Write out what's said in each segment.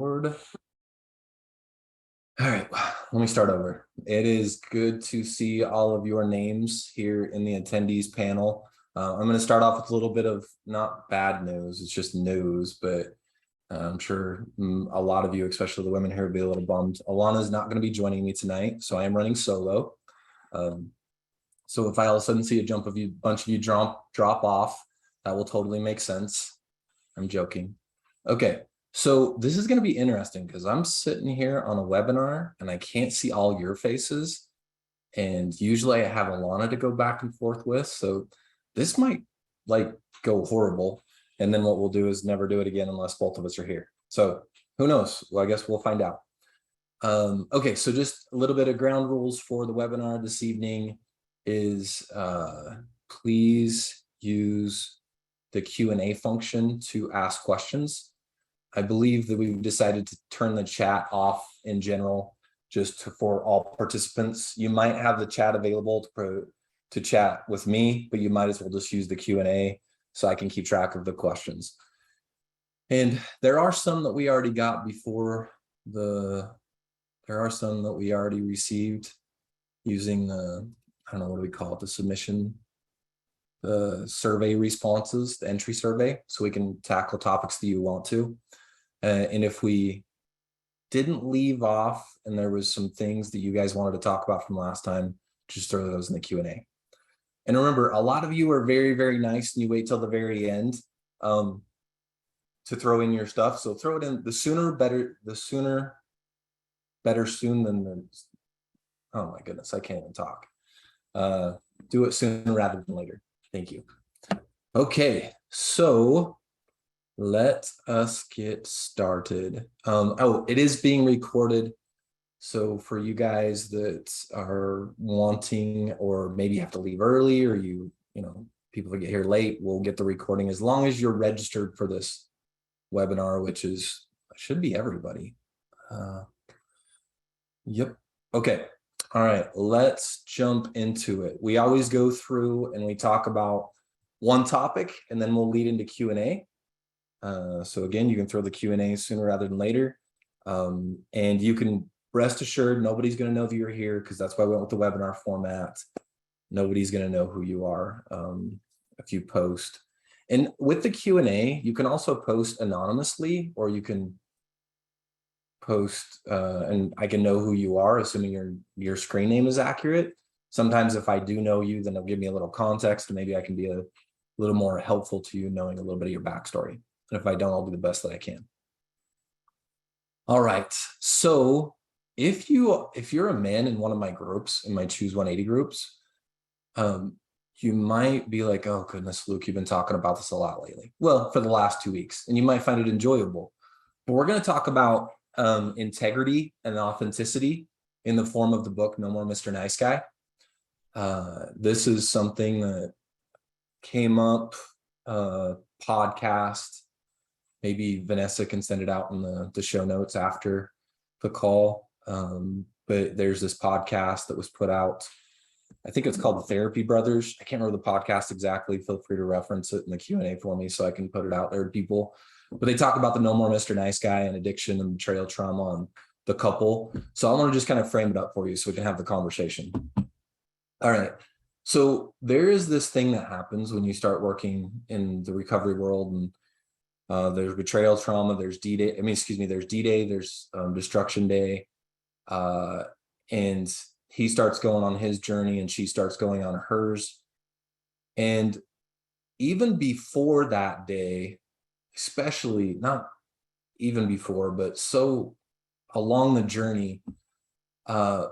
All right, let me start over. It is good to see all of your names here in the attendees panel. I'm going to start off with a little bit of not bad news, it's just news, but I'm sure a lot of you, especially the women here, will be a little bummed. Alana is not going to be joining me tonight, so I am running solo. So if I all of a sudden see a bunch of you drop off, that will totally make sense. I'm joking. Okay. So this is going to be interesting because I'm sitting here on a webinar and I can't see all your faces. And usually I have Alana to go back and forth with. So this might go horrible. And then what we'll do is never do it again unless both of us are here. So who knows? Well, I guess we'll find out. Okay, so just a little bit of ground rules for the webinar this evening is please use the Q&A function to ask questions. I believe that we've decided to turn the chat off in general, for all participants. You might have the chat available to chat with me, but you might as well just use the Q&A so I can keep track of the questions. And there are some that we already got there are some that we already received using the, I don't know, what do we call it, the submission, the survey responses, the entry survey, so we can tackle topics that you want to. And if we didn't leave off and there was some things that you guys wanted to talk about from last time, just throw those in the Q&A. And remember, a lot of you are very, very nice and you wait till the very end to throw in your stuff. So throw it in, the sooner better soon than oh my goodness, I can't even talk. Do it sooner rather than later. Thank you. Okay, so let us get started. It is being recorded. So for you guys that are wanting, or maybe have to leave early, or people that get here late, we'll get the recording as long as you're registered for this webinar, which should be everybody. Yep. Okay. All right. Let's jump into it. We always go through and we talk about one topic and then we'll lead into Q&A. So again, you can throw the Q&A sooner rather than later. And you can rest assured nobody's going to know that you're here because that's why we went with the webinar format. Nobody's going to know who you are if you post. And with the Q&A, you can also post anonymously, or you can post and I can know who you are, assuming your screen name is accurate. Sometimes if I do know you, then it'll give me a little context and maybe I can be a little more helpful to you knowing a little bit of your backstory. And if I don't, I'll do the best that I can. All right. So if you're a man in one of my groups, in my Choose 180 groups, you might be like, oh goodness, Luke, you've been talking about this a lot lately. Well, for the last 2 weeks, and you might find it enjoyable. But we're going to talk about integrity and authenticity in the form of the book, No More Mr. Nice Guy. This is something that came up, podcast. Maybe Vanessa can send it out in the show notes after the call. But there's this podcast that was put out. I think it's called the Therapy Brothers. I can't remember the podcast exactly. Feel free to reference it in the Q&A for me so I can put it out there to people. But they talk about the No More Mr. Nice Guy and addiction and betrayal trauma and the couple. So I want to just kind of frame it up for you so we can have the conversation. All right. So there is this thing that happens when you start working in the recovery world, and there's betrayal trauma, there's D-Day, there's D-Day, there's Destruction Day, and he starts going on his journey and she starts going on hers. And even before that day, especially not even before, but so along the journey, the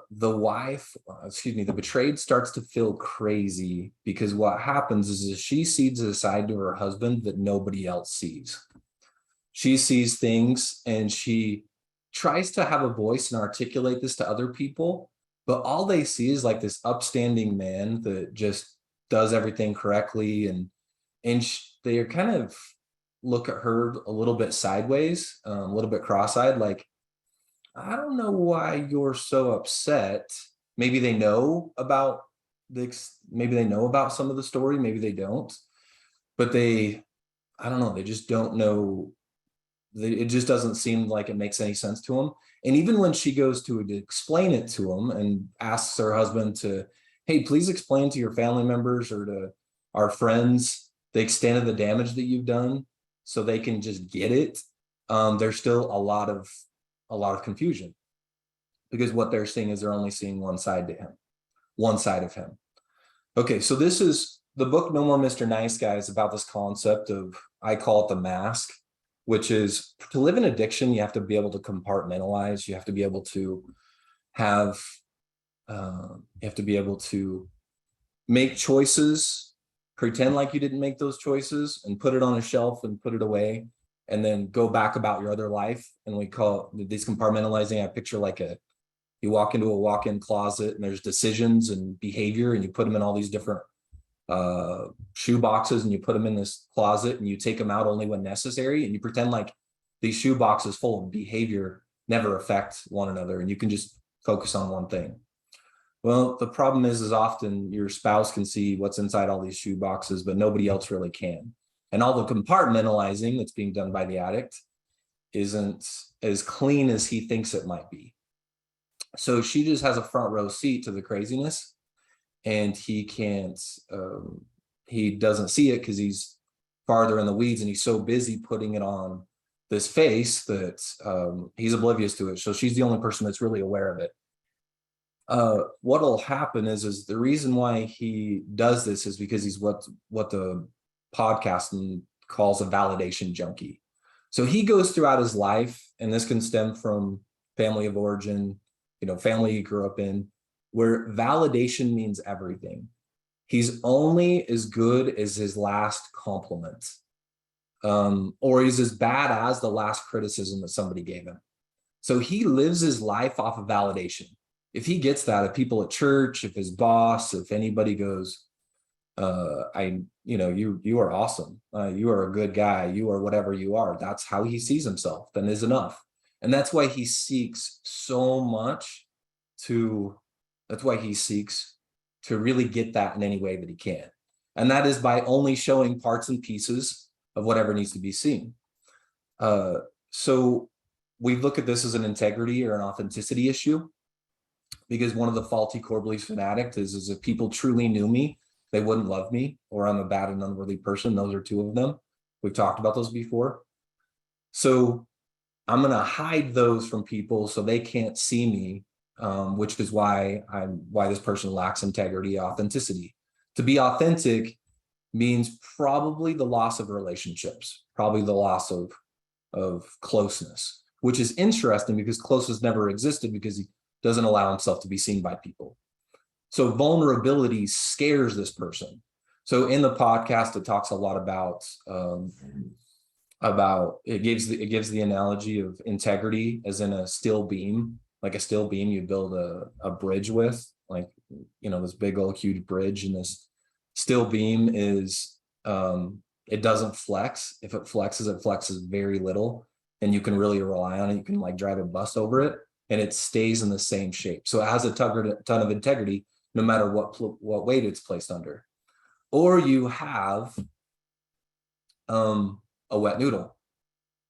betrayed starts to feel crazy because what happens is she sees a side to her husband that nobody else sees. She sees things and she tries to have a voice and articulate this to other people, but all they see is like this upstanding man that just does everything correctly, and they kind of look at her a little bit sideways, a little bit cross-eyed, like, I don't know why you're so upset. Maybe they know about some of the story, maybe they don't, but I don't know, they just don't know it just doesn't seem like it makes any sense to him. And even when she goes to explain it to him and asks her husband to, hey, please explain to your family members or to our friends the extent of the damage that you've done so they can just get it, there's still a lot of confusion, because what they're seeing is they're only seeing one side of him. Okay, so this is the book No More Mr. Nice Guy is about this concept of, I call it the mask, which is to live in addiction, you have to be able to compartmentalize. You have to be able to have, make choices, pretend like you didn't make those choices, and put it on a shelf and put it away, and then go back about your other life. And we call these compartmentalizing. I picture like you walk into a walk-in closet and there's decisions and behavior, and you put them in all these different shoe boxes, and you put them in this closet and you take them out only when necessary, and you pretend like these shoe boxes full of behavior never affect one another, and you can just focus on one thing. Well, the problem is often your spouse can see what's inside all these shoe boxes, but nobody else really can. And all the compartmentalizing that's being done by the addict isn't as clean as he thinks it might be. So she just has a front row seat to the craziness, and he doesn't see it because he's farther in the weeds, and he's so busy putting it on this face that he's oblivious to it. So she's the only person that's really aware of it. What'll happen is the reason why he does this is because he's what the podcast calls a validation junkie. So he goes throughout his life, and this can stem from family of origin, family he grew up in, where validation means everything. He's only as good as his last compliment, or he's as bad as the last criticism that somebody gave him. So he lives his life off of validation. If he gets that, if people at church, if his boss, if anybody goes, you are awesome. You are a good guy. You are whatever you are. That's how he sees himself. Then is enough. And that's why he seeks so much to really get that in any way that he can. And that is by only showing parts and pieces of whatever needs to be seen. So we look at this as an integrity or an authenticity issue, because one of the faulty core beliefs of an addict is if people truly knew me, they wouldn't love me, or I'm a bad and unworthy person. Those are two of them. We've talked about those before. So I'm going to hide those from people so they can't see me, which is why this person lacks integrity, authenticity. To be authentic means probably the loss of relationships, probably the loss of closeness, which is interesting because closeness never existed because he doesn't allow himself to be seen by people. So vulnerability scares this person. So in the podcast, it talks a lot about it gives the analogy of integrity as in a steel beam. Like a steel beam you build a bridge with, like, this big old huge bridge, and this steel beam is it doesn't flex. If it flexes very little, and you can really rely on it. You can like drive a bus over it, and it stays in the same shape. So it has a ton of integrity, no matter what weight it's placed under. Or you have a wet noodle,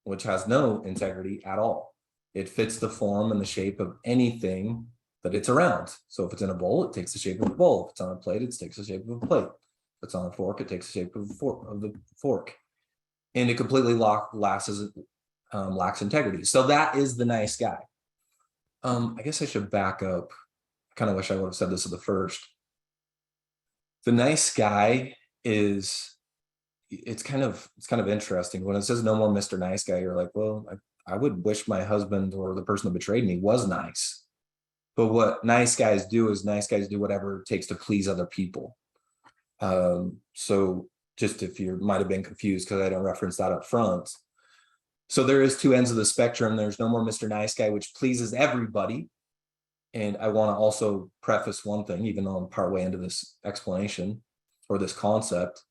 which has no integrity at all. It fits the form and the shape of anything that it's around. So if it's in a bowl, it takes the shape of a bowl. If it's on a plate, it takes the shape of a plate. If it's on a fork, it takes the shape of the fork. And it completely lacks integrity. So that is the nice guy. I guess I should back up. I kind of wish I would have said this at the first. The nice guy is, it's kind of interesting. When it says no more Mr. Nice Guy, you're like, well, I would wish my husband or the person that betrayed me was nice. But what nice guys do is nice guys do whatever it takes to please other people. So just if you might have been confused because I don't reference that up front. So there is two ends of the spectrum. There's no more Mr. Nice Guy, which pleases everybody. And I want to also preface one thing, even though I'm partway into this explanation or this concept,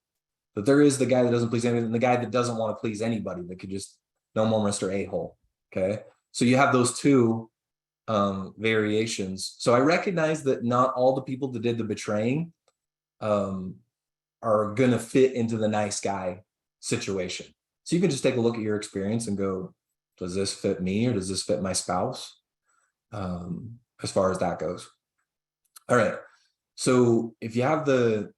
that there is the guy that doesn't please anybody and the guy that doesn't want to please anybody, that could just no more Mr. A-hole. Okay. So you have those two variations. So I recognize that not all the people that did the betraying are going to fit into the nice guy situation. So you can just take a look at your experience and go, Does this fit me or does this fit my spouse? As far as that goes. All right. So if you have the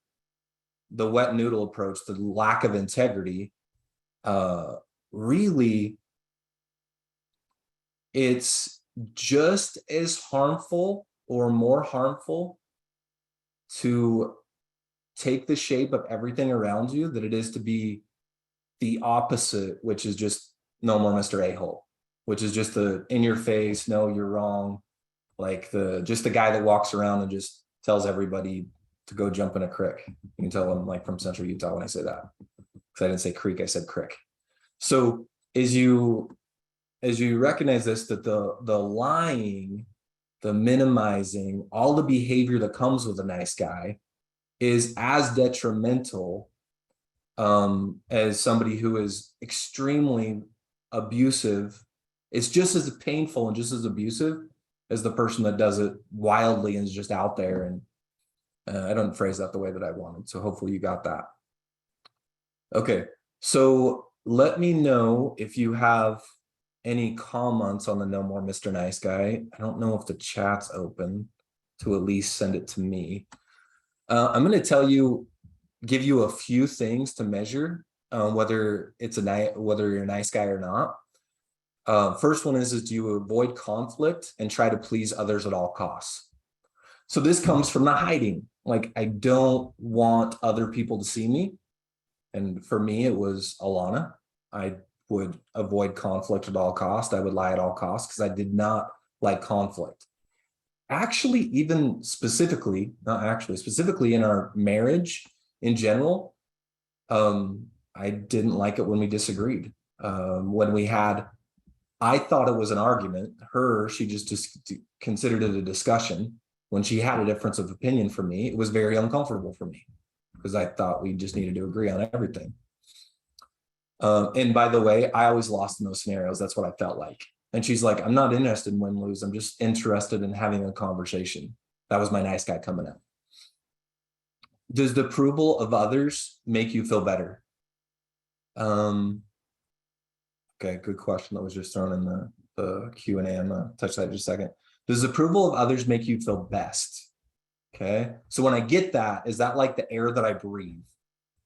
wet noodle approach, the lack of integrity, really, it's just as harmful or more harmful to take the shape of everything around you that it is to be the opposite, which is just no more Mr. A-hole, which is just the in your face, no, you're wrong. Like just the guy that walks around and just tells everybody to go jump in a creek. You can tell I'm like from Central Utah when I say that, because I didn't say creek, I said crick. So as you recognize this, that the lying, the minimizing, all the behavior that comes with a nice guy is as detrimental as somebody who is extremely abusive. It's just as painful and just as abusive as the person that does it wildly and is just out there. And I don't phrase that the way that I wanted, so hopefully you got that. Okay, so let me know if you have any comments on the No More Mr. Nice Guy. I don't know if the chat's open to at least send it to me. I'm going to give you a few things to measure whether you're a nice guy or not. First one is do you avoid conflict and try to please others at all costs? So this comes from the hiding. Like, I don't want other people to see me. And for me, it was Alana. I would avoid conflict at all costs. I would lie at all costs because I did not like conflict. Actually, even specifically in our marriage in general, I didn't like it when we disagreed. I thought it was an argument. She just considered it a discussion. When she had a difference of opinion from me, it was very uncomfortable for me because I thought we just needed to agree on everything. And by the way, I always lost in those scenarios. That's what I felt like. And she's like, I'm not interested in win-lose. I'm just interested in having a conversation. That was my nice guy coming out. Does the approval of others make you feel better? Okay, good question that was just thrown in the Q&A. I'm gonna touch that in just a second. Does the approval of others make you feel best? Okay, so when I get that, is that like the air that I breathe?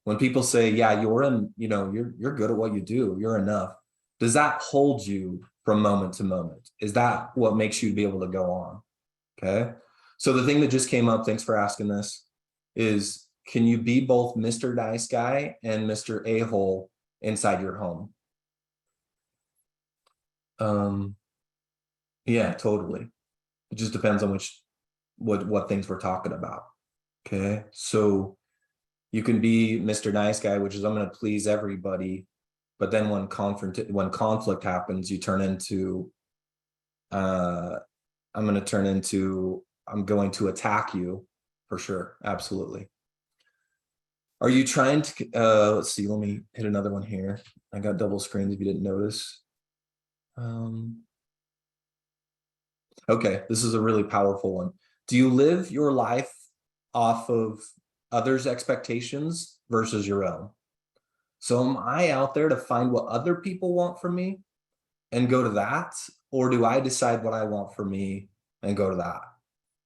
When people say, yeah, you're good at what you do, you're enough. Does that hold you from moment to moment? Is that what makes you be able to go on? Okay, so the thing that just came up, thanks for asking this, is can you be both Mr. Nice Guy and Mr. A-hole inside your home? Yeah, totally. It just depends on what things we're talking about. Okay, so you can be Mr. Nice Guy, which is I'm going to please everybody, but then when conflict happens, you turn into I'm going to attack you for sure. Absolutely. Are you trying to let's see, let me hit another one here. I got double screens if you didn't notice. Okay, this is a really powerful one. Do you live your life off of others' expectations versus your own? So am I out there to find what other people want from me and go to that? Or do I decide what I want for me and go to that?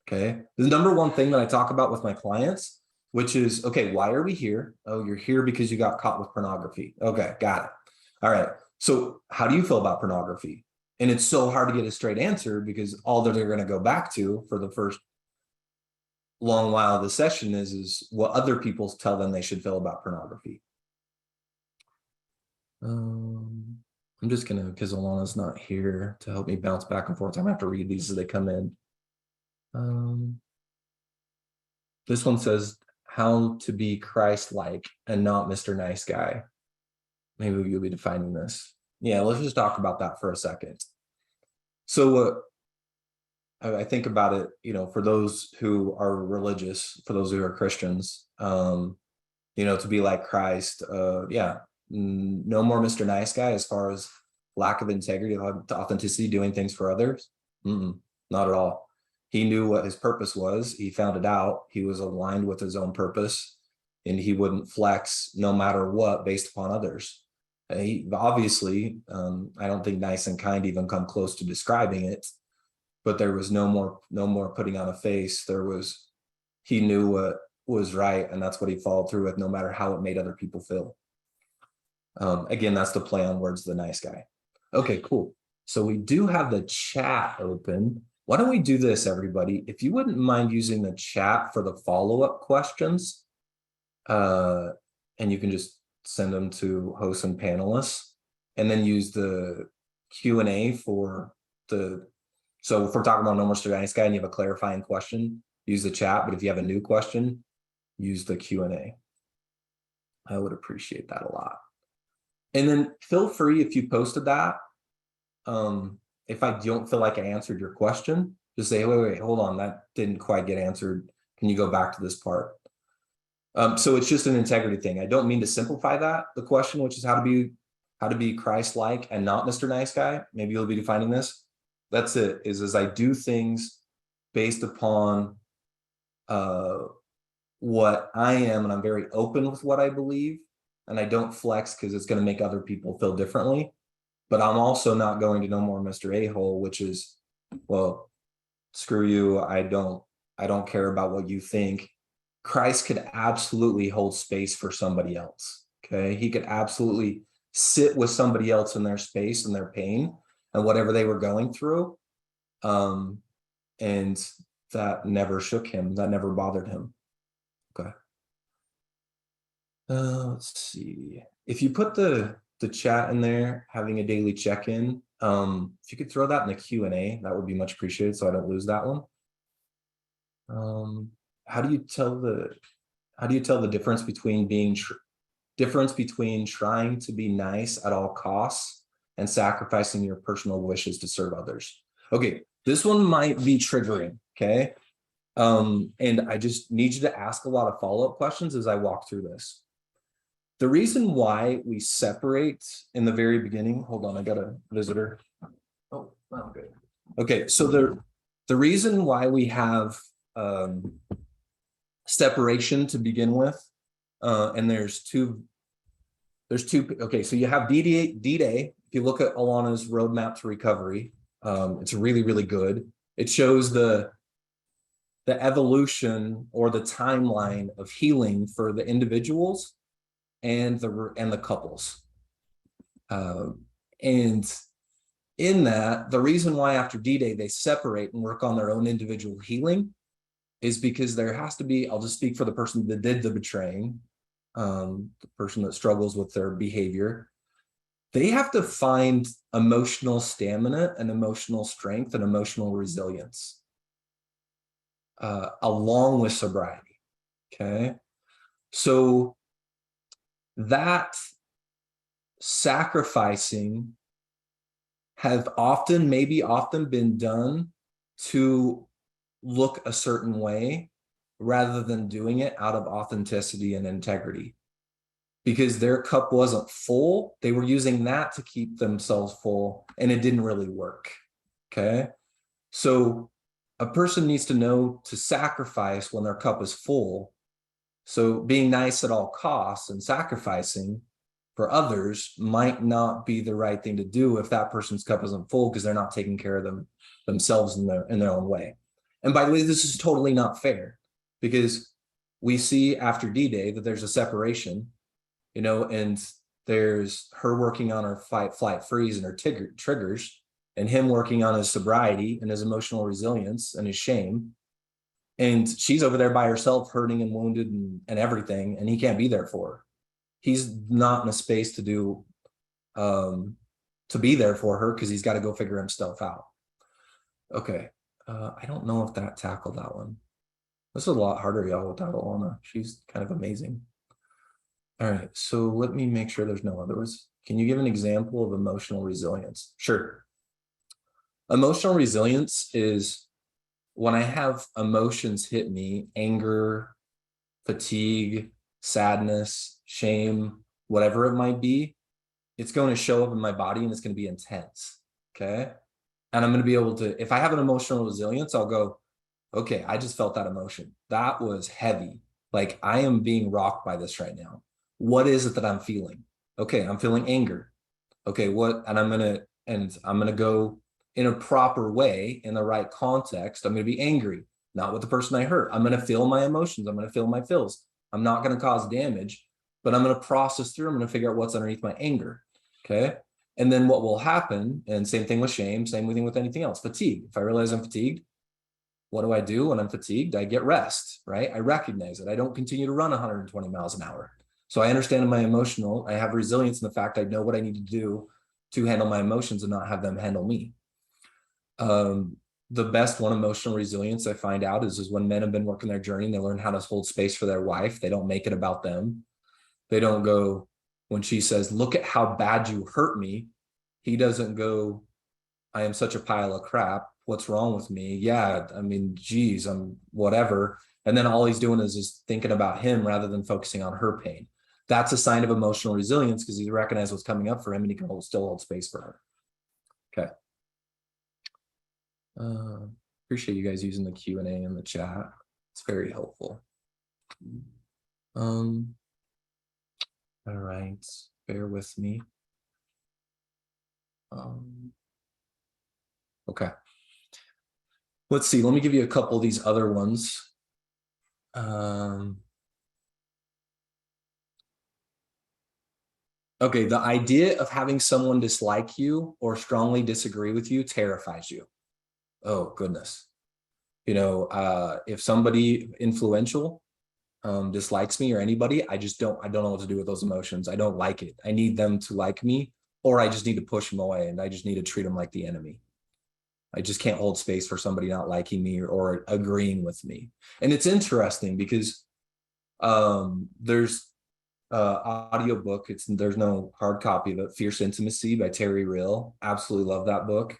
Okay. The number one thing that I talk about with my clients, which is, okay, why are we here? Oh, you're here because you got caught with pornography. Okay, got it. All right. So how do you feel about pornography? And it's so hard to get a straight answer because all that they're going to go back to for the first long while of the session is what other people tell them they should feel about pornography. I'm just gonna, because Alana's not here to help me bounce back and forth, I'm gonna have to read these as they come in. This one says how to be Christ-like and not Mr. Nice Guy. Maybe you'll be defining this. Yeah, let's just talk about that for a second. So I think about it, for those who are religious, for those who are Christians, to be like Christ, no more Mr. Nice Guy as far as lack of integrity, authenticity, doing things for others. Not at all. He knew what his purpose was. He found it out. He was aligned with his own purpose, and he wouldn't flex no matter what based upon others. Obviously, I don't think nice and kind even come close to describing it, but there was no more putting on a face. He knew what was right, and that's what he followed through with, no matter how it made other people feel. Again, that's the play on words, the nice guy. Okay, cool. So we do have the chat open. Why don't we do this, everybody? If you wouldn't mind using the chat for the follow-up questions, and you can just send them to hosts and panelists, and then use the Q&A for so if we're talking about No More Mr. Nice Guy and you have a clarifying question, use the chat. But if you have a new question, use the Q&A. I would appreciate that a lot. And then feel free, if you posted that, if I don't feel like I answered your question, just say, wait, hold on, that didn't quite get answered. Can you go back to this part? So it's just an integrity thing. I don't mean to simplify the question, which is how to be Christ-like and not Mr. Nice Guy. Maybe you'll be defining this. That's it, is I do things based upon what I am, and I'm very open with what I believe, and I don't flex because it's going to make other people feel differently. But I'm also not going to No More Mr. A-hole, which is, well, screw you. I don't care about what you think. Christ could absolutely hold space for somebody else. Okay. He could absolutely sit with somebody else in their space and their pain and whatever they were going through. And that never shook him. That never bothered him. Okay. Let's see. If you put the chat in there, having a daily check-in, if you could throw that in the Q&A, that would be much appreciated, so I don't lose that one. How do you tell the difference between trying to be nice at all costs and sacrificing your personal wishes to serve others? Okay, this one might be triggering. Okay, and I just need you to ask a lot of follow-up questions as I walk through this. The reason why we separate in the very beginning, hold on, I got a visitor. Oh, good. Okay, so the reason why we have separation to begin with, and there's two, okay, so you have D-Day. If you look at Alana's roadmap to recovery, it's really, really good. It shows the evolution or the timeline of healing for the individuals and the couples. And in that, the reason why after D-Day they separate and work on their own individual healing is because there has to be, I'll just speak for the person that did the betraying, the person that struggles with their behavior. They have to find emotional stamina and emotional strength and emotional resilience, along with sobriety. Okay. So that sacrificing have often been done to look a certain way rather than doing it out of authenticity and integrity. Because their cup wasn't full, they were using that to keep themselves full, and it didn't really work. Okay. So a person needs to know to sacrifice when their cup is full. So being nice at all costs and sacrificing for others might not be the right thing to do if that person's cup isn't full because they're not taking care of themselves in their own way. And by the way, this is totally not fair because we see after D-Day that there's a separation, and there's her working on her fight, flight, freeze and her triggers, and him working on his sobriety and his emotional resilience and his shame. And she's over there by herself, hurting and wounded and everything, and he can't be there for her. He's not in a space to be there for her because he's got to go figure himself out. Okay. I don't know if that tackled that one. This is a lot harder, y'all, without Alana. She's kind of amazing. All right. So let me make sure there's no others. Can you give an example of emotional resilience? Sure. Emotional resilience is when I have emotions hit me, anger, fatigue, sadness, shame, whatever it might be, it's going to show up in my body and it's going to be intense. Okay. And I'm going to be able to, if I have an emotional resilience, I'll go, okay, I just felt that emotion. That was heavy. Like I am being rocked by this right now. What is it that I'm feeling? Okay, I'm feeling anger. Okay, what? And I'm gonna go in a proper way, in the right context. I'm gonna be angry, not with the person I hurt. I'm gonna feel my emotions. I'm gonna feel my feels. I'm not gonna cause damage, but I'm gonna process through. I'm gonna figure out what's underneath my anger. Okay. And then what will happen, and same thing with shame, same thing with anything else, fatigue. If I realize I'm fatigued, what do I do when I'm fatigued? I get rest, right? I recognize it. I don't continue to run 120 miles an hour. So I understand my emotional, I have resilience in the fact I know what I need to do to handle my emotions and not have them handle me. The best one, emotional resilience, I find out is when men have been working their journey and they learn how to hold space for their wife. They don't make it about them. They don't go, when she says, look at how bad you hurt me, he doesn't go, I am such a pile of crap. What's wrong with me? Yeah, I mean, geez, I'm whatever. And then all he's doing is just thinking about him rather than focusing on her pain. That's a sign of emotional resilience because he recognizes what's coming up for him and he can still hold space for her. Okay. Appreciate you guys using the Q&A in the chat. It's very helpful. All right, bear with me. Okay. Let's see. Let me give you a couple of these other ones. Okay, the idea of having someone dislike you or strongly disagree with you terrifies you. Oh, goodness. You know, if somebody influential dislikes me or anybody, I don't know what to do with those emotions. I don't like it. I need them to like me, or I just need to push them away and I just need to treat them like the enemy. I just can't hold space for somebody not liking me or agreeing with me. And it's interesting because there's audiobook. There's no hard copy, but Fierce Intimacy by Terry Real. Absolutely love that book.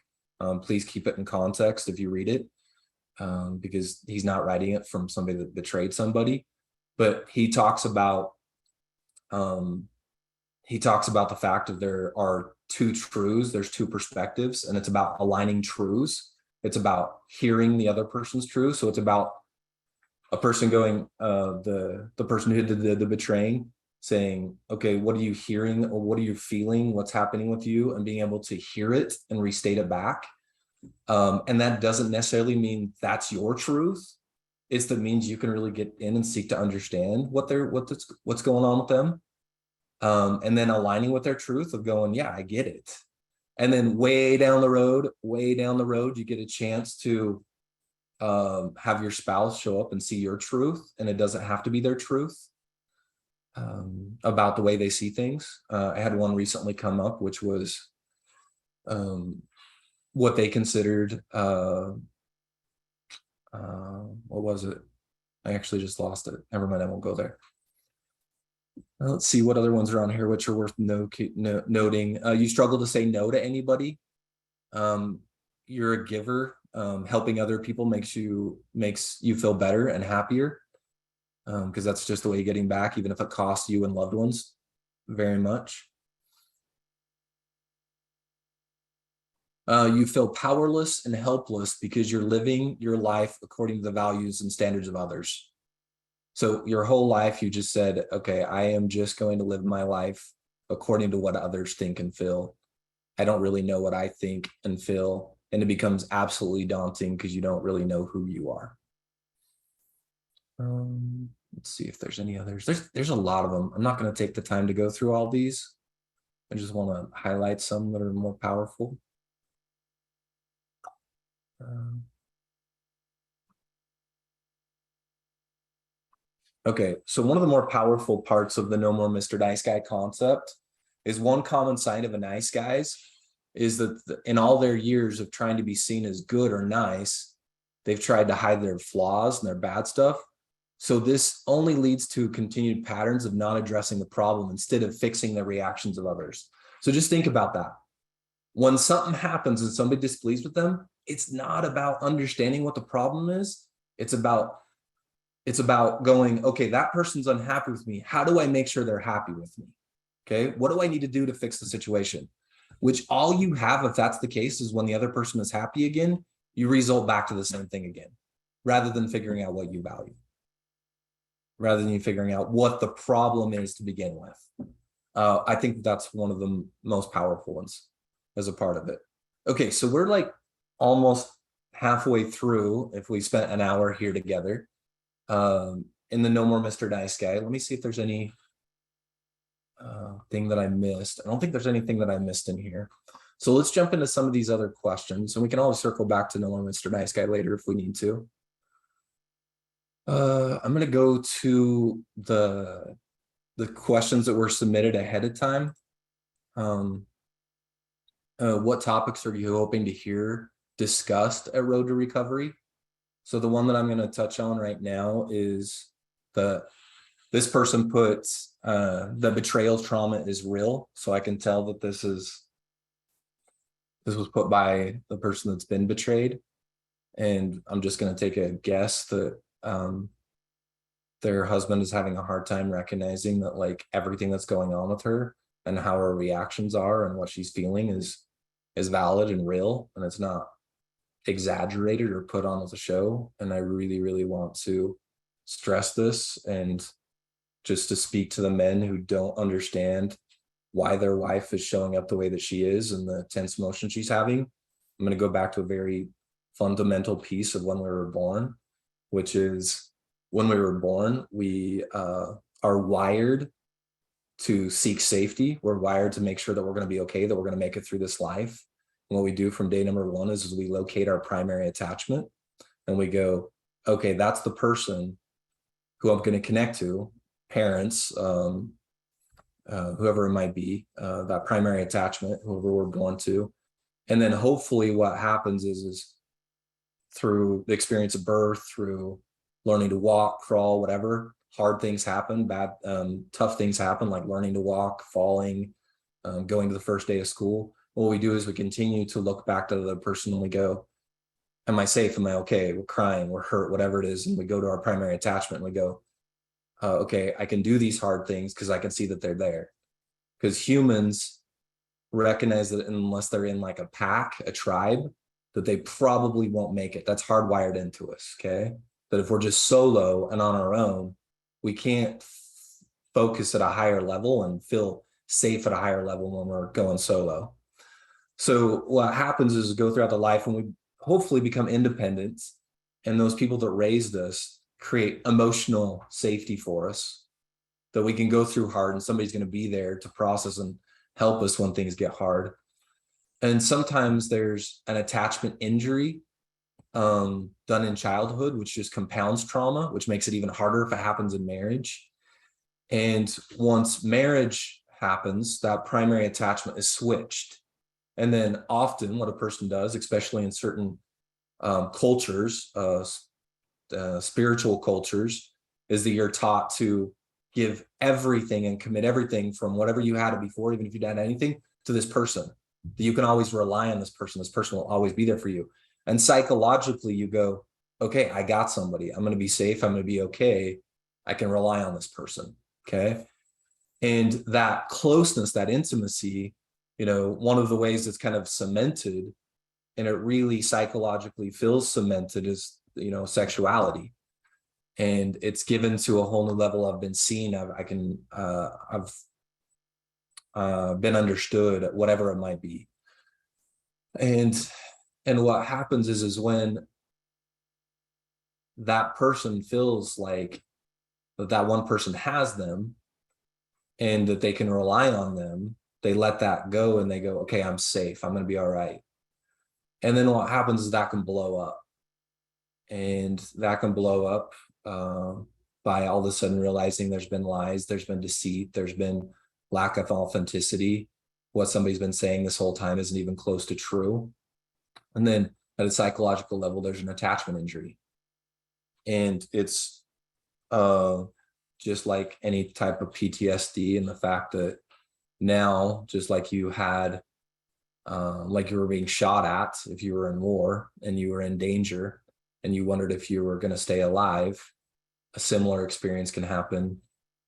Please keep it in context if you read it, because he's not writing it from somebody that betrayed somebody, but he talks about the fact that there are two truths, there's two perspectives, and it's about aligning truths. It's about hearing the other person's truth. So it's about a person going, the person who did the betraying, saying, okay, what are you hearing or what are you feeling? What's happening with you? And being able to hear it and restate it back. And that doesn't necessarily mean that's your truth. It's that means you can really get in and seek to understand what's going on with them. And then aligning with their truth of going, yeah, I get it. And then way down the road, you get a chance to have your spouse show up and see your truth, and it doesn't have to be their truth about the way they see things. I had one recently come up, which was what they considered, what was it? I actually just lost it. Never mind, I won't go there. Let's see what other ones are on here, which are worth noting. You struggle to say no to anybody. You're a giver. Helping other people makes you feel better and happier, because that's just the way you're getting back, even if it costs you and loved ones very much. You feel powerless and helpless because you're living your life according to the values and standards of others. So your whole life, you just said, okay, I am just going to live my life according to what others think and feel. I don't really know what I think and feel. And it becomes absolutely daunting because you don't really know who you are. Let's see if there's any others. There's a lot of them. I'm not going to take the time to go through all these. I just want to highlight some that are more powerful. Okay, so one of the more powerful parts of the No More Mr. Nice Guy concept is one common sign of a nice guy's is that in all their years of trying to be seen as good or nice, they've tried to hide their flaws and their bad stuff. So this only leads to continued patterns of not addressing the problem instead of fixing the reactions of others. So just think about that. When something happens and somebody displeased with them, it's not about understanding what the problem is. It's about going, okay, that person's unhappy with me. How do I make sure they're happy with me? Okay, what do I need to do to fix the situation? Which all you have, if that's the case, is when the other person is happy again, you result back to the same thing again, rather than figuring out what you value, rather than you figuring out what the problem is to begin with. I think that's one of the most powerful ones as a part of it. Okay, so we're like almost halfway through if we spent an hour here together in the No More Mr. Nice Guy. Let me see if there's any thing that I missed. I don't think there's anything that I missed in here. So let's jump into some of these other questions, and we can always circle back to No More Mr. Nice Guy later if we need to. I'm going to go to the questions that were submitted ahead of time. What topics are you hoping to hear discussed at Road to Recovery? So the one that I'm going to touch on right now is this person puts the betrayal trauma is real. So I can tell that this was put by the person that's been betrayed. And I'm just going to take a guess that their husband is having a hard time recognizing that like everything that's going on with her and how her reactions are and what she's feeling is valid and real, and it's not exaggerated or put on as a show. And I really, really want to stress this, and just to speak to the men who don't understand why their wife is showing up the way that she is and the tense emotion she's having. I'm going to go back to a very fundamental piece of when we were born, which is when we were born, we are wired to seek safety. We're wired to make sure that we're going to be okay, that we're going to make it through this life. And what we do from day number one is we locate our primary attachment and we go, okay, that's the person who I'm going to connect to, parents, whoever it might be, that primary attachment, whoever we're born to. And then hopefully what happens is through the experience of birth, through learning to walk, crawl, whatever, hard things happen, tough things happen, like learning to walk, falling, going to the first day of school. What we do is we continue to look back to the person and we go, am I safe? Am I okay? We're crying, we're hurt, whatever it is. And we go to our primary attachment and we go, okay, I can do these hard things because I can see that they're there. Because humans recognize that unless they're in like a pack, a tribe, that they probably won't make it. That's hardwired into us, okay? That if we're just solo and on our own, we can't focus at a higher level and feel safe at a higher level when we're going solo. So what happens is go throughout the life and we hopefully become independent, and those people that raised us create emotional safety for us, that we can go through hard and somebody's going to be there to process and help us when things get hard. And sometimes there's an attachment injury done in childhood, which just compounds trauma, which makes it even harder if it happens in marriage. And once marriage happens, that primary attachment is switched. And then often what a person does, especially in certain cultures, spiritual cultures, is that you're taught to give everything and commit everything from whatever you had before, even if you didn't have anything, to this person. That you can always rely on this person. This person will always be there for you. And psychologically, you go, okay, I got somebody. I'm going to be safe. I'm going to be okay. I can rely on this person. Okay. And that closeness, that intimacy, one of the ways it's kind of cemented and it really psychologically feels cemented is, sexuality. And it's given to a whole new level. I've been seen. I've been understood, whatever it might be. And what happens is when that person feels like that one person has them and that they can rely on them, they let that go and they go, okay, I'm safe. I'm going to be all right. And then what happens is that can blow up. And that can blow up by all of a sudden realizing there's been lies, there's been deceit, there's been lack of authenticity. What somebody's been saying this whole time isn't even close to true. And then at a psychological level, there's an attachment injury. And it's just like any type of PTSD, and the fact that now, just like you had, like you were being shot at if you were in war and you were in danger and you wondered if you were going to stay alive, a similar experience can happen.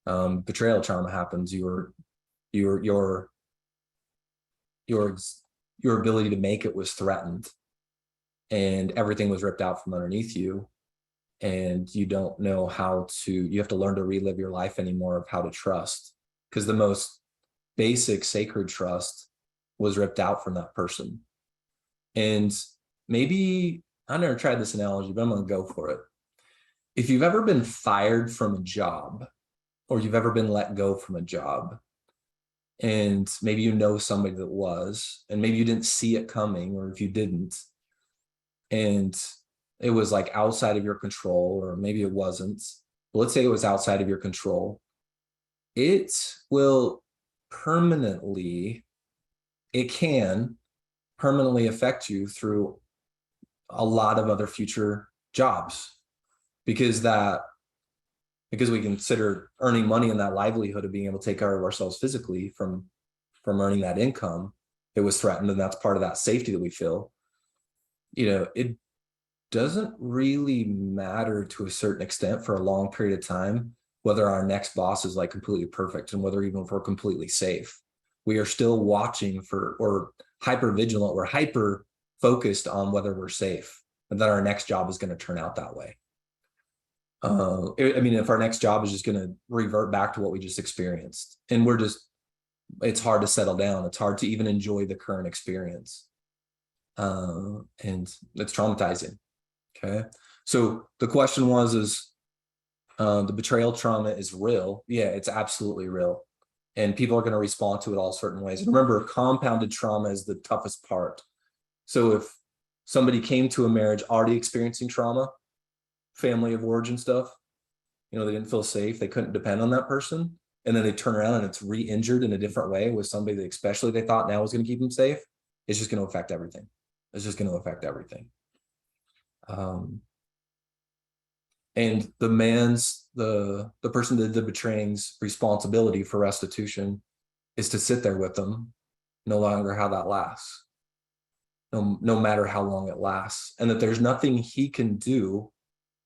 Betrayal trauma happens. Your ability to make it was threatened, and everything was ripped out from underneath you, and you don't know how to. You have to learn to relive your life anymore of how to trust, because the most basic sacred trust was ripped out from that person. And maybe, I never tried this analogy, but I'm going to go for it. If you've ever been fired from a job, or you've ever been let go from a job, and maybe you know somebody that was, and maybe you didn't see it coming, or if you didn't, and it was like outside of your control, or maybe it wasn't, but let's say it was outside of your control, it will permanently, it can permanently affect you through a lot of other future jobs, because we consider earning money and that livelihood of being able to take care of ourselves physically from earning that income, it was threatened, and that's part of that safety that we feel. It doesn't really matter to a certain extent for a long period of time whether our next boss is like completely perfect, and whether even if we're completely safe. We are still watching for, or hyper vigilant, we're hyper focused on whether we're safe, and that our next job is going to turn out that way. If our next job is just going to revert back to what we just experienced, and it's hard to settle down. It's hard to even enjoy the current experience. And it's traumatizing. Okay. So the question is the betrayal trauma is real. Yeah, it's absolutely real. And people are going to respond to it all certain ways. And remember, compounded trauma is the toughest part. So if somebody came to a marriage already experiencing trauma, family of origin stuff, they didn't feel safe, they couldn't depend on that person, and then they turn around and it's re-injured in a different way with somebody that especially they thought now was going to keep them safe, it's just going to affect everything. It's just going to affect everything. And the person that did the betraying's responsibility for restitution is to sit there with them, no longer how that lasts, no matter how long it lasts, and that there's nothing he can do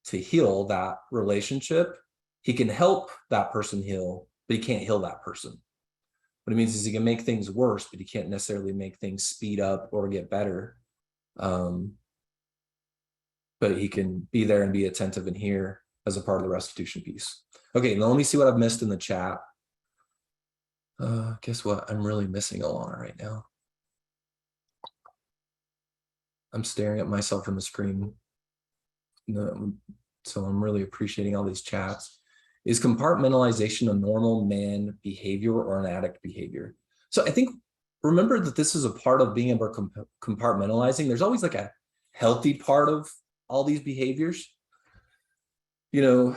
to heal that relationship. He can help that person heal, but he can't heal that person. What it means is he can make things worse, but he can't necessarily make things speed up or get better. But he can be there and be attentive and hear as a part of the restitution piece. Okay, now let me see what I've missed in the chat. Guess what? I'm really missing Alana right now. I'm staring at myself in the screen. So I'm really appreciating all these chats. Is compartmentalization a normal man behavior or an addict behavior? So I think, remember that this is a part of being able to compartmentalizing. There's always like a healthy part of all these behaviors. I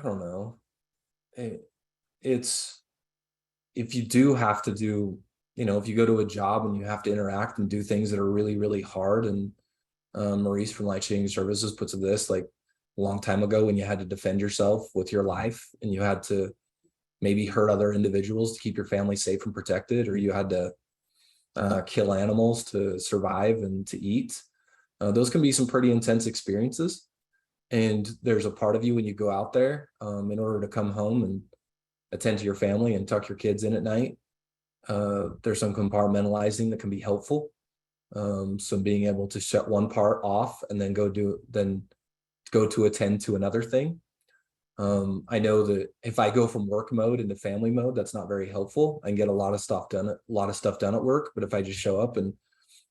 don't know. It's, if you do have to do, if you go to a job and you have to interact and do things that are really, really hard, and Maurice from Light Changing Services puts it this, like a long time ago when you had to defend yourself with your life, and you had to maybe hurt other individuals to keep your family safe and protected, or you had to kill animals to survive and to eat. Those can be some pretty intense experiences. And there's a part of you when you go out there in order to come home and attend to your family and tuck your kids in at night. There's some compartmentalizing that can be helpful. So being able to shut one part off and then go to attend to another thing. I know that if I go from work mode into family mode, that's not very helpful. I can get a lot of stuff done at work, but if I just show up and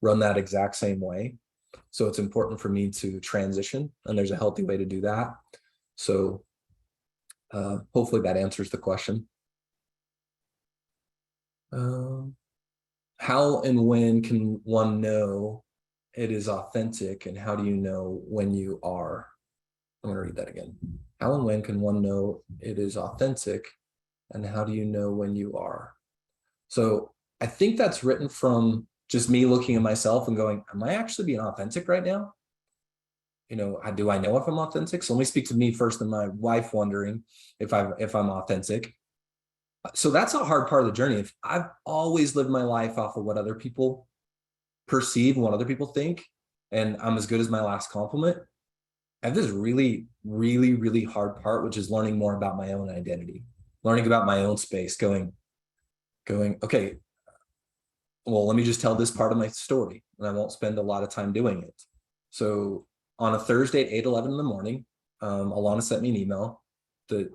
run that exact same way. So it's important for me to transition, and there's a healthy way to do that. So hopefully that answers the question. How and when can one know it is authentic, and how do you know when you are? I'm going to read that again. How and when can one know it is authentic, and how do you know when you are? So I think that's written from just me looking at myself and going, am I actually being authentic right now? Do I know if I'm authentic? So let me speak to me first, and my wife wondering if I'm authentic. So that's a hard part of the journey. If I've always lived my life off of what other people perceive and what other people think, and I'm as good as my last compliment, I have this really, really, really hard part, which is learning more about my own identity, learning about my own space, going, okay, well, let me just tell this part of my story, and I won't spend a lot of time doing it. So on a Thursday at 8:11 in the morning, Alana sent me an email that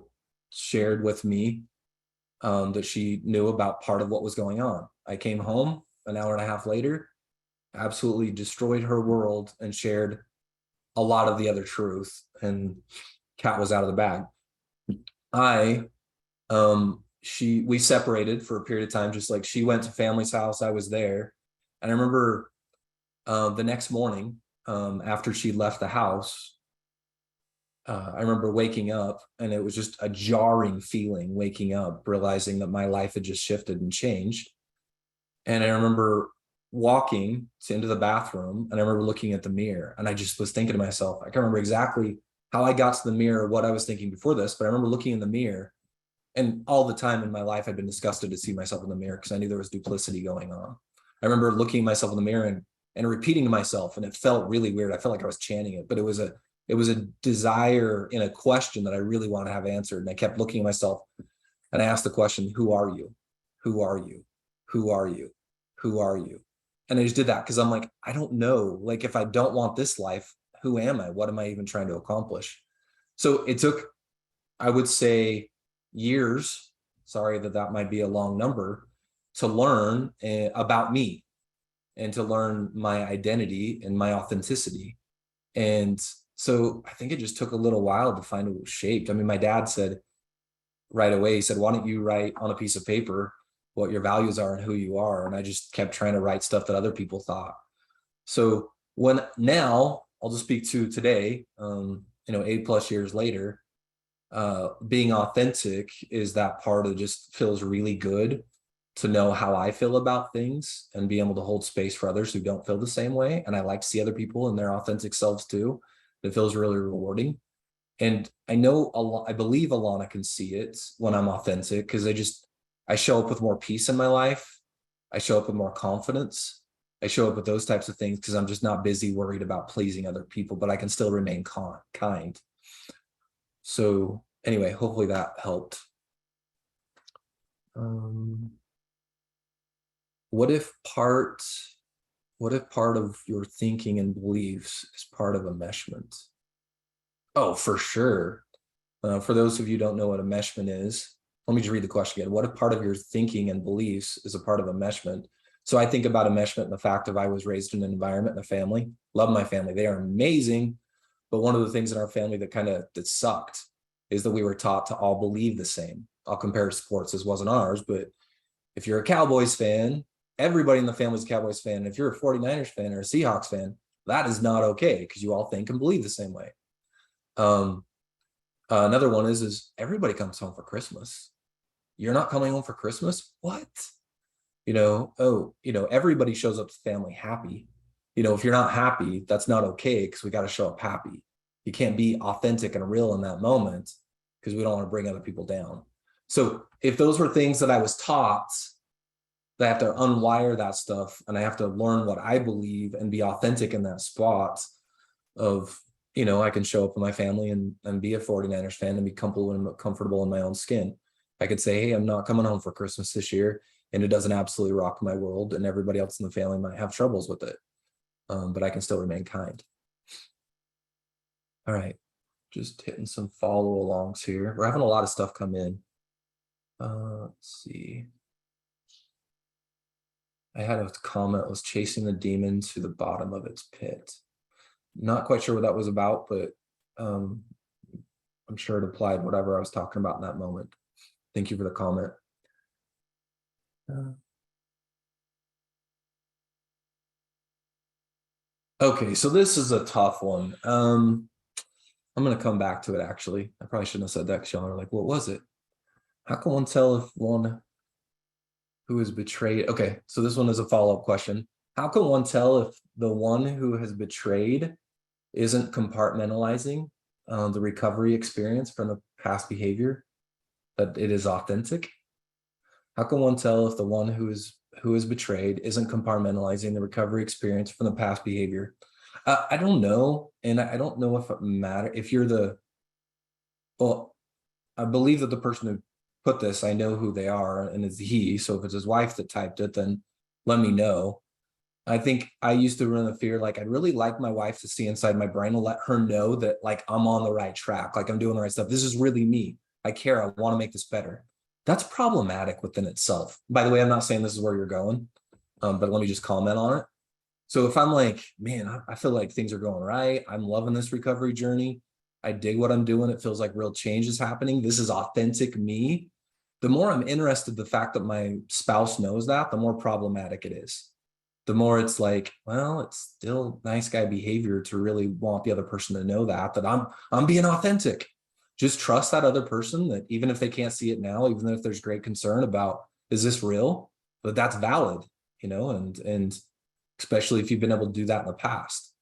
shared with me that she knew about part of what was going on. I came home an hour and a half later, absolutely destroyed her world and shared a lot of the other truth, and cat was out of the bag. I we separated for a period of time, just like she went to family's house, I was there. And I remember the next morning, after she left the house, I remember waking up, and it was just a jarring feeling waking up, realizing that my life had just shifted and changed. And I remember walking into the bathroom, and I remember looking at the mirror, and I just was thinking to myself, I can't remember exactly how I got to the mirror, what I was thinking before this, but I remember looking in the mirror, and all the time in my life, I'd been disgusted to see myself in the mirror because I knew there was duplicity going on. I remember looking at myself in the mirror and repeating to myself, and it felt really weird. I felt like I was chanting it, but it was a desire in a question that I really want to have answered. And I kept looking at myself, and I asked the question, who are you? Who are you? Who are you? Who are you? And I just did that because I'm like, I don't know. Like, if I don't want this life, who am I? What am I even trying to accomplish? So it took, I would say, years, sorry that might be a long number, to learn about me and to learn my identity and my authenticity. And so I think it just took a little while to find it shaped. I mean, my dad said right away, he said, why don't you write on a piece of paper what your values are and who you are? And I just kept trying to write stuff that other people thought. So now I'll just speak to today, 8+ years later, being authentic is that part that just feels really good to know how I feel about things and be able to hold space for others who don't feel the same way. And I like to see other people in their authentic selves too. It feels really rewarding. And I believe Alana can see it when I'm authentic, because I show up with more peace in my life. I show up with more confidence. I show up with those types of things because I'm just not busy worried about pleasing other people, but I can still remain kind. So anyway, hopefully that helped. What if part of your thinking and beliefs is part of enmeshment? Oh, for sure. For those of you who don't know what enmeshment is, let me just read the question again. What if part of your thinking and beliefs is a part of enmeshment? So I think about enmeshment and the fact of I was raised in an environment and a family. Love my family. They are amazing. But one of the things in our family that sucked is that we were taught to all believe the same. I'll compare sports. This wasn't ours, but if you're a Cowboys fan, everybody in the family is a Cowboys fan. And if you're a 49ers fan or a Seahawks fan, that is not okay because you all think and believe the same way. Another one is everybody comes home for Christmas. You're not coming home for Christmas? What? Everybody shows up to family happy. If you're not happy, that's not okay because we got to show up happy. You can't be authentic and real in that moment because we don't want to bring other people down. So if those were things that I was taught, I have to unwire that stuff, and I have to learn what I believe and be authentic in that spot of, I can show up with my family and be a 49ers fan and be comfortable in my own skin. I could say, hey, I'm not coming home for Christmas this year, and it doesn't absolutely rock my world, and everybody else in the family might have troubles with it. But I can still remain kind. All right, just hitting some follow alongs here. We're having a lot of stuff come in. Let's see. I had a comment, was chasing the demon to the bottom of its pit. Not quite sure what that was about, but I'm sure it applied whatever I was talking about in that moment. Thank you for the comment. Okay, so this is a tough one. I'm going to come back to it, actually. I probably shouldn't have said that because y'all are like, what was it? How can one tell if one who is betrayed? Okay, so this one is a follow-up question. How can one tell if the one who has betrayed isn't compartmentalizing the recovery experience from the past behavior, that it is authentic? How can one tell if the one who is betrayed isn't compartmentalizing the recovery experience from the past behavior? I don't know, and I don't know if it matters if you're well, I believe that the person who put this, I know who they are, and it's he. So if it's his wife that typed it, then let me know. I think I used to run the fear, like, I'd really like my wife to see inside my brain and let her know that, like, I'm on the right track, like I'm doing the right stuff. This is really me. I care. I want to make this better. that's problematic within itself. By the way, I'm not saying this is where you're going, but let me just comment on it. So if I'm like, man, I feel like things are going right. I'm loving this recovery journey. I dig what I'm doing. It feels like real change is happening. This is authentic me. The more I'm interested, the fact that my spouse knows that, the more problematic it is. The more it's like, well, it's still nice guy behavior to really want the other person to know that I'm being authentic. Just trust that other person, that even if they can't see it now, even if there's great concern about, is this real? But that's valid, and especially if you've been able to do that in the past.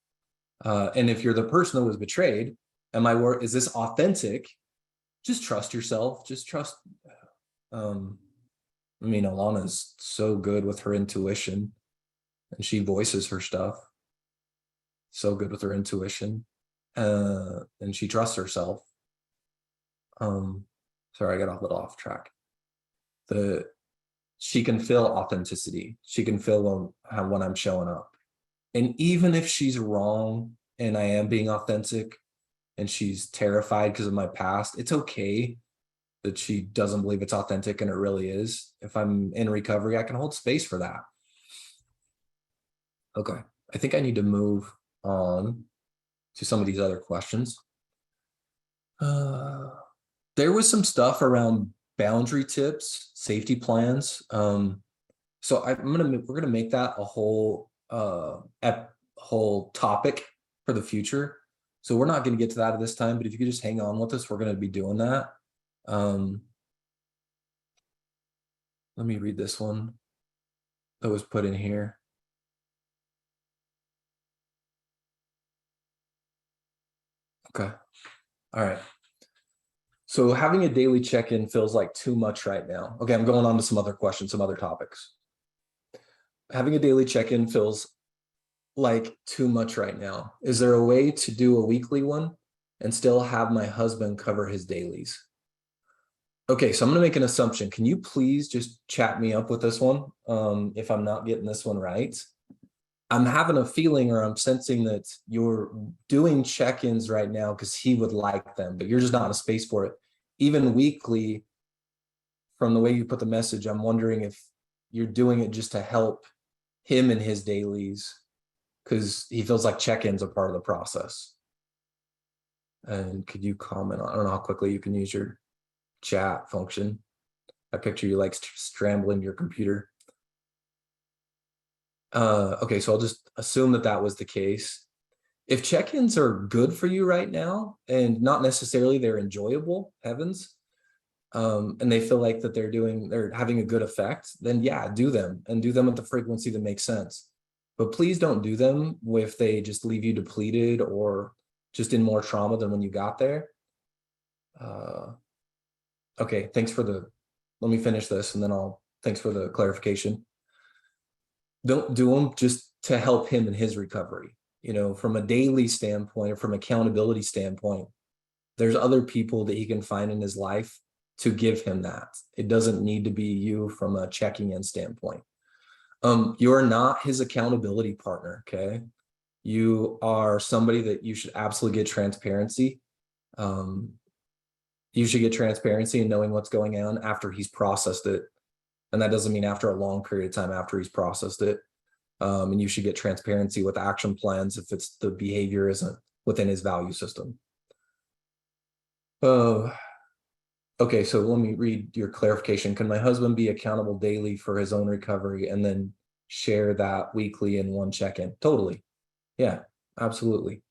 And if you're the person that was betrayed, is this authentic? Just trust yourself. Just trust. Alana's so good with her intuition, and she voices her stuff. So good with her intuition, and she trusts herself. Sorry, I got a little off track. She can feel authenticity. She can feel when I'm showing up. And even if she's wrong and I am being authentic and she's terrified because of my past, it's okay that she doesn't believe it's authentic and it really is. If I'm in recovery, I can hold space for that. Okay, I think I need to move on to some of these other questions. There was some stuff around boundary tips, safety plans. So we're gonna make that a whole topic for the future. So we're not gonna get to that at this time, but if you could just hang on with us, we're gonna be doing that. Let me read this one that was put in here. Okay. All right. So having a daily check-in feels like too much right now. Okay, I'm going on to some other questions, some other topics. Having a daily check-in feels like too much right now. Is there a way to do a weekly one and still have my husband cover his dailies? Okay, so I'm going to make an assumption. Can you please just chat me up with this one if I'm not getting this one right? I'm having a feeling, or I'm sensing, that you're doing check-ins right now because he would like them, but you're just not in a space for it. Even weekly, from the way you put the message, I'm wondering if you're doing it just to help him in his dailies because he feels like check-ins are part of the process. And could you comment on, I don't know how quickly you can use your chat function. I picture you like scrambling your computer. Okay, so I'll just assume that was the case. If check-ins are good for you right now and not necessarily they're enjoyable, heavens, and they feel like that they're having a good effect, then yeah, do them, and do them at the frequency that makes sense. But please don't do them if they just leave you depleted or just in more trauma than when you got there. Okay, let me finish this and then thanks for the clarification. Don't do them just to help him in his recovery. From a daily standpoint or from accountability standpoint, there's other people that he can find in his life to give him that. It doesn't need to be you from a checking in standpoint. You're not his accountability partner, okay? You are somebody that you should absolutely get transparency. You should get transparency in knowing what's going on after he's processed it. And that doesn't mean after a long period of time after he's processed it. And you should get transparency with action plans if the behavior isn't within his value system. Okay, so let me read your clarification. Can my husband be accountable daily for his own recovery and then share that weekly in one check-in? Totally. Yeah, absolutely.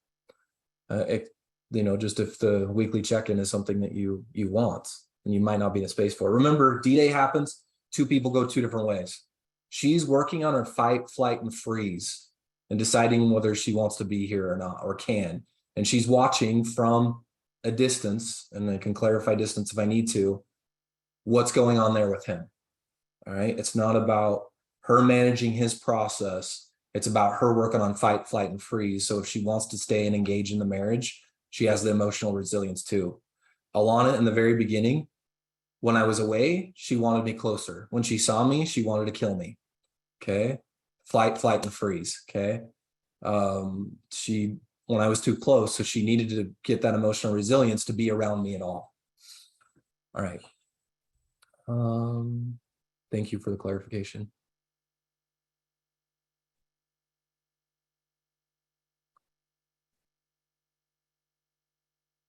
Just if the weekly check-in is something that you want and you might not be in a space for. Remember, D-Day happens, two people go two different ways. She's working on her fight, flight, and freeze and deciding whether she wants to be here or not, or can. And she's watching from a distance, and I can clarify distance if I need to, what's going on there with him. All right. It's not about her managing his process. It's about her working on fight, flight, and freeze. So if she wants to stay and engage in the marriage, she has the emotional resilience too. Alana, in the very beginning, when I was away, she wanted me closer. When she saw me, she wanted to kill me. Okay. Fight, flight, and freeze. Okay. When I was too close, so she needed to get that emotional resilience to be around me at all. All right. Thank you for the clarification.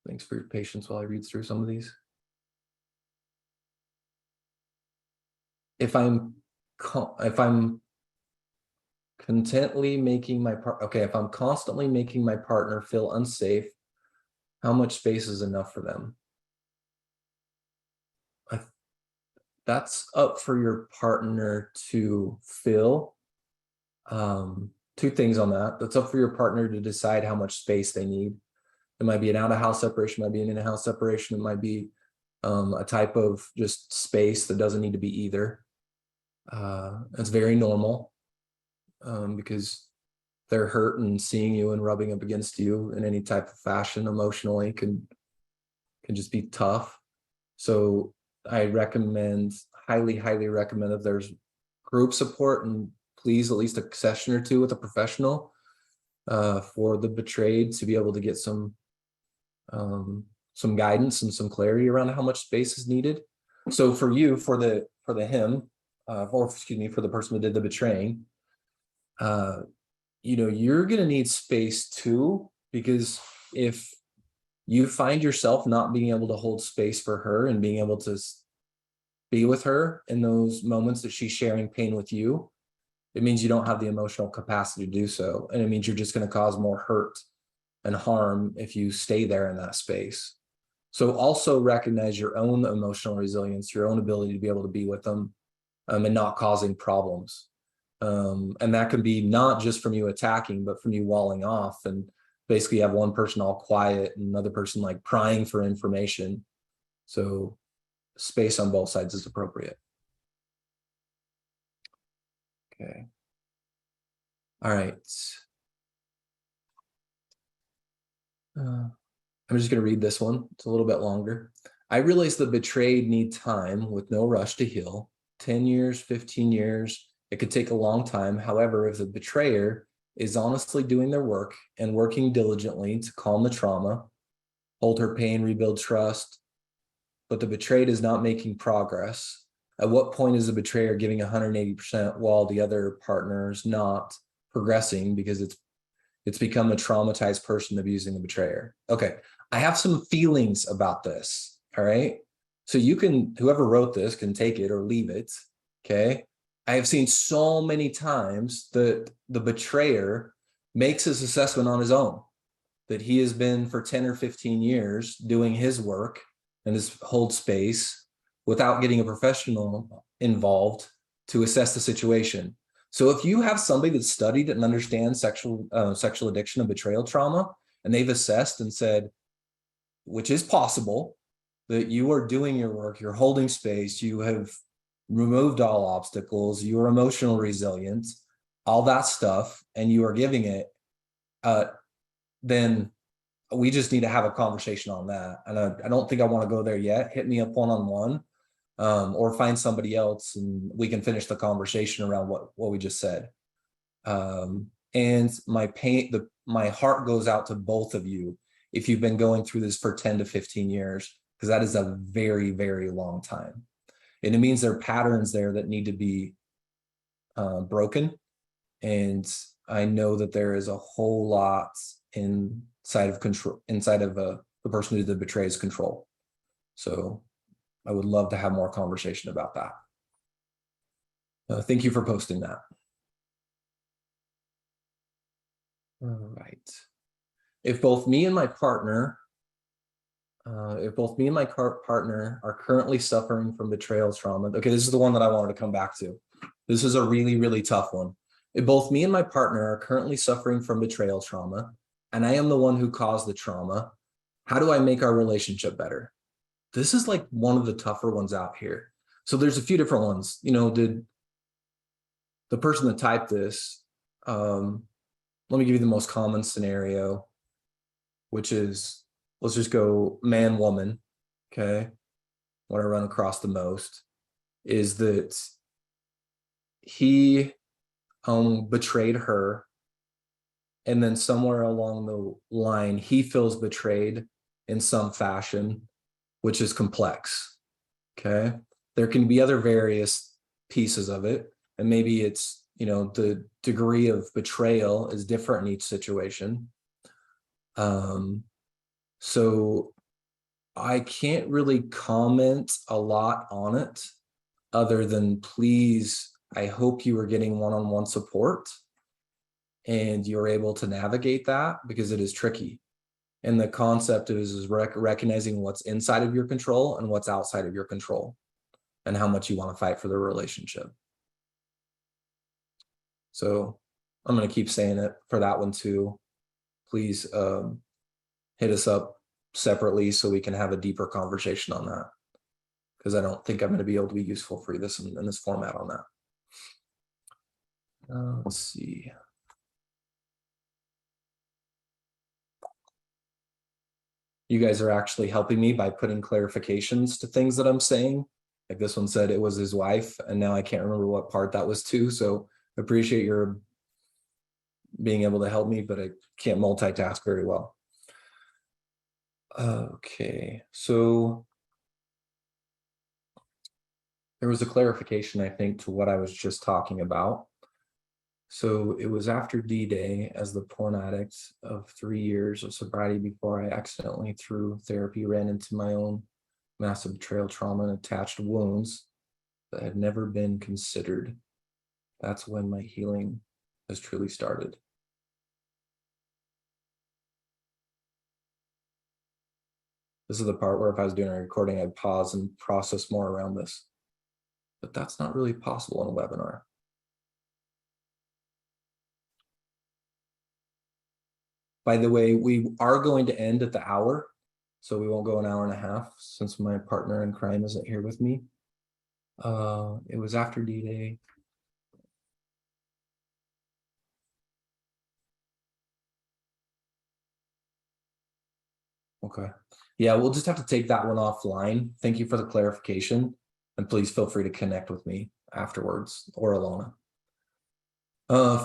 Thanks for your patience while I read through some of these. If I'm contently making my if I'm constantly making my partner feel unsafe, how much space is enough for them? That's up for your partner to fill. Two things on that. That's up for your partner to decide how much space they need. It might be an out-of-house separation, might be an in-house separation, it might be a type of just space that doesn't need to be either. It's very normal because they're hurt, and seeing you and rubbing up against you in any type of fashion emotionally can just be tough. So I recommend, highly recommend, if there's group support, and please at least a session or two with a professional for the betrayed to be able to get some guidance and some clarity around how much space is needed. So for you, for the him, or excuse me, for the person that did the betraying, you're going to need space too, because if you find yourself not being able to hold space for her and being able to be with her in those moments that she's sharing pain with you, it means you don't have the emotional capacity to do so. And it means you're just going to cause more hurt and harm if you stay there in that space. So also recognize your own emotional resilience, your own ability to be able to be with them and not causing problems. And that can be not just from you attacking, but from you walling off, and basically have one person all quiet and another person like prying for information. So space on both sides is appropriate. Okay. All right. I'm just going to read this one. It's a little bit longer. I realize the betrayed need time with no rush to heal. 10 years, 15 years, it could take a long time. However, if the betrayer is honestly doing their work and working diligently to calm the trauma, hold her pain, rebuild trust, but the betrayed is not making progress, at what point is the betrayer giving 180% while the other partner is not progressing because it's become a traumatized person abusing the betrayer? Okay, I have some feelings about this, all right? So you can, whoever wrote this can take it or leave it, okay? I have seen so many times that the betrayer makes his assessment on his own, that he has been for 10 or 15 years doing his work and his hold space without getting a professional involved to assess the situation. So if you have somebody that studied and understands sexual addiction and betrayal trauma, and they've assessed and said, which is possible, that you are doing your work, you're holding space, you have removed all obstacles, you are emotional resilient, all that stuff, and you are giving it, then we just need to have a conversation on that. And I don't think I want to go there yet. Hit me up one-on-one, or find somebody else and we can finish the conversation around what we just said. And my heart goes out to both of you if you've been going through this for 10 to 15 years, because that is a very, very long time. And it means there are patterns there that need to be broken. And I know that there is a whole lot inside of control, inside of the person who betrays control. So I would love to have more conversation about that. Thank you for posting that. All right. If both me and my partner are currently suffering from betrayal trauma, okay, this is the one that I wanted to come back to. This is a really, really tough one. If both me and my partner are currently suffering from betrayal trauma, and I am the one who caused the trauma, how do I make our relationship better? This is like one of the tougher ones out here. So there's a few different ones. Did the person that typed this, let me give you the most common scenario, which is, let's just go man, woman, okay? What I run across the most is that he betrayed her, and then somewhere along the line, he feels betrayed in some fashion, which is complex, okay? there can be other various pieces of it, and maybe it's, you know, the degree of betrayal is different in each situation. So I can't really comment a lot on it other than, please, I hope you are getting one-on-one support and you're able to navigate that, because it is tricky. And the concept is recognizing what's inside of your control and what's outside of your control, and how much you want to fight for the relationship. So I'm going to keep saying it for that one too. Please hit us up separately so we can have a deeper conversation on that, because I don't think I'm going to be able to be useful for this in this format on that. Let's see. You guys are actually helping me by putting clarifications to things that I'm saying. Like this one said it was his wife, and now I can't remember what part that was to. So appreciate your being able to help me, but I can't multitask very well. Okay, so there was a clarification, I think, to what I was just talking about. So it was after D-Day, as the porn addict of 3 years of sobriety before I accidentally, through therapy, ran into my own massive betrayal trauma and attached wounds that had never been considered. That's when my healing has truly started. This is the part where if I was doing a recording, I'd pause and process more around this. But that's not really possible in a webinar. By the way, we are going to end at the hour, so we won't go an hour and a half since my partner in crime isn't here with me. It was after D-Day. Okay. Yeah, we'll just have to take that one offline. Thank you for the clarification. And please feel free to connect with me afterwards, or Alana.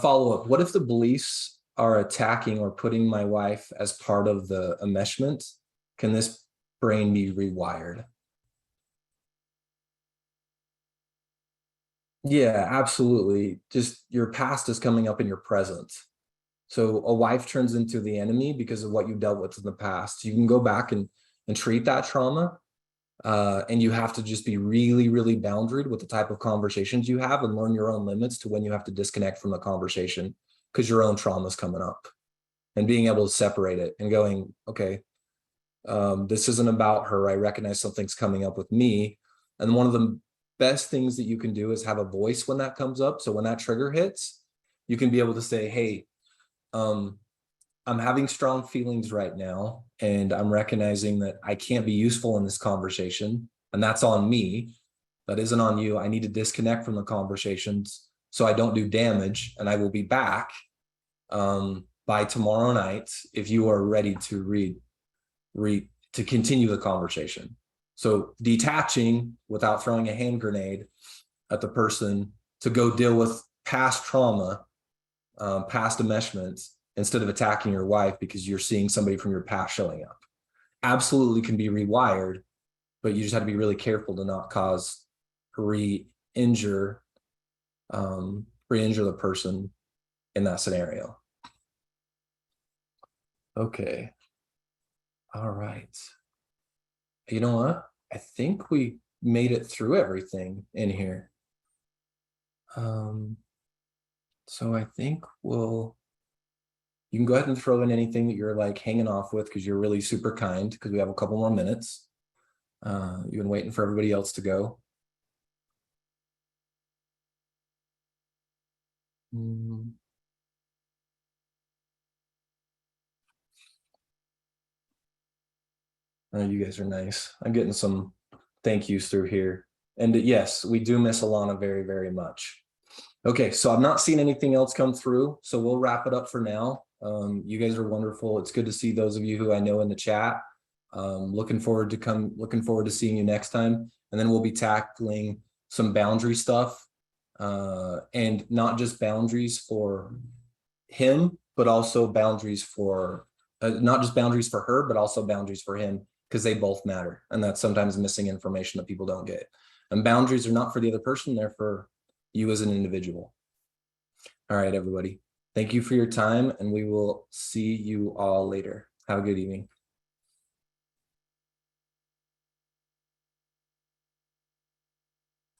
Follow up. What if the beliefs are attacking or putting my wife as part of the enmeshment? Can this brain be rewired? Yeah, absolutely. Just your past is coming up in your present. So a wife turns into the enemy because of what you dealt with in the past. You can go back and treat that trauma. And you have to just be really, really boundaried with the type of conversations you have, and learn your own limits to when you have to disconnect from the conversation, because your own trauma is coming up, and being able to separate it and going, okay, this isn't about her. I recognize something's coming up with me. And one of the best things that you can do is have a voice when that comes up. So when that trigger hits, you can be able to say, hey, I'm having strong feelings right now, and I'm recognizing that I can't be useful in this conversation, and that's on me. That isn't on you. I need to disconnect from the conversations so I don't do damage, and I will be back by tomorrow night if you are ready to to continue the conversation. So detaching without throwing a hand grenade at the person to go deal with past trauma, past enmeshments, instead of attacking your wife because you're seeing somebody from your past showing up. Absolutely can be rewired, but you just have to be really careful to not cause re-injure the person in that scenario. Okay. All right. You know what? I think we made it through everything in here. So I think you can go ahead and throw in anything that you're like hanging off with, because you're really super kind, because we have a couple more minutes. You've been waiting for everybody else to go. Oh, you guys are nice. I'm getting some thank yous through here. And yes, we do miss Alana very, very much. Okay, so I'm not seeing anything else come through, so we'll wrap it up for now. You guys are wonderful. It's good to see those of you who I know in the chat. Looking forward to seeing you next time. And then we'll be tackling some boundary stuff, and not just boundaries for him, but also boundaries for, not just boundaries for her, but also boundaries for him, because they both matter. And that's sometimes missing information that people don't get. And boundaries are not for the other person, they're for you as an individual. All right, everybody. Thank you for your time, and we will see you all later. Have a good evening.